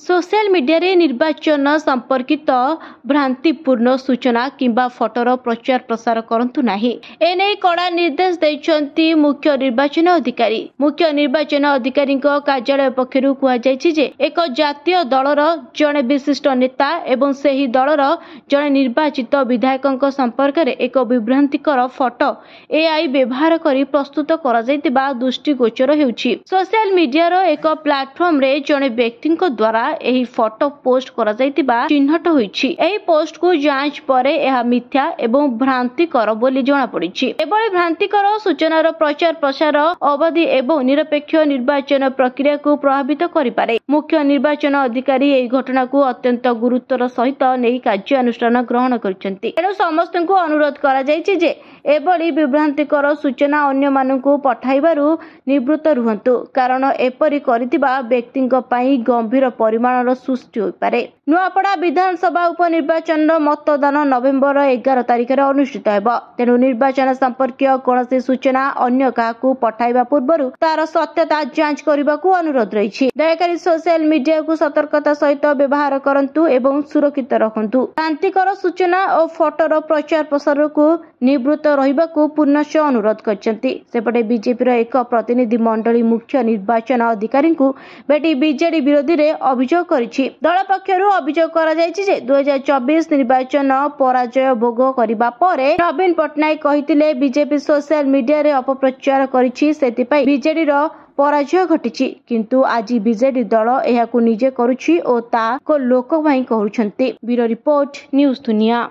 Social media रे निर्वाचन संपर्कित भ्रांतिपूर्ण सूचना किंबा फोटोर प्रचार प्रसार करंतु नाही। एने कड़ा निर्देश दैछंती मुख्य निर्वाचन अधिकारी। मुख्य निर्वाचन अधिकारी कार्यालय पक्षरु कुहा जायछि जे एक जातीय दलर जणे विशिष्ट नेता एवं सेही दलर जणे निर्वाचित विधायकक संपर्क रे एक विभ्रांतिकर फोटो एआई व्यवहार करी प्रस्तुत करा जायतिबा दृष्टिगोचर हेउछि। सोशल मीडिया रो एक प्लेटफॉर्म रे जणे व्यक्तिक द्वारा एही फोटो पोस्ट करा जायतिबा चिन्हट होईछि। एही पोस्ट को जांच परे एहा मिथ्या एवं भ्रांतिकर बोली जणा पड़िछि। एबळे भ्रांतिकर सूचनार प्रचार प्रसार अवधि एवं निरपेक्ष निर्वाचन प्रक्रिया को प्रभावित करि पारे। मुख्य निर्वाचन अधिकारी एही घटना को अत्यंत गुरुत्वर सहित नै कार्यानुष्ठान ग्रहण करिसेंति। एणु समस्तଙ୍କୁ अनुरोध करा जायछि जे एबळी विभ्रांतिकर सूचना अन्य मानकु पठाइबारु निवृत्त रुहंतु, कारण एपरि करितिबा व्यक्तिक पई गंभीर परिमाणर सृष्टि होई पारे। नुआपड़ा विधानसभा उपनिर्वाचन मतदान नवेम्बर 11 तारिख रे अनुष्ठित हेबो। तेनु निर्वाचन संपर्कीय कोनोसी सूचना अन्य काहाकू पठाइबा पूर्वरु तार सत्यता जांच करबाकू अनुरोध रहिछि। दयाकरी सोशल मीडिया को सतर्कता सहित व्यवहार करंतु एवं सुरक्षित रखंतु। शांतिकर सूचना और फोटोर प्रचार प्रसार को निवृत्त रहिबाकू पुनश्च अनुरोध करछंती। सेपटे बीजेपी रो एक प्रतिनिधि मंडली मुख्य निर्वाचन अधिकारी को बेटी बीजेडी विरोधी रे अभियोग करिछि। दल पक्षरु अभियोग करा जायछि जे 2024 निर्वाचन पराजय भोग करिबा परे नवीन पटनायक कहितिले बीजेपी सोशल मीडिया रे अपप्रचार करिछि, सेति पई बीजेडी रो पराजय घटिछि। किंतु आज बीजेडी दल एहाकू निजे करूछि ओ ता को लोक भाई कहउछंती। ब्यूरो रिपोर्ट, न्यूज दुनिया।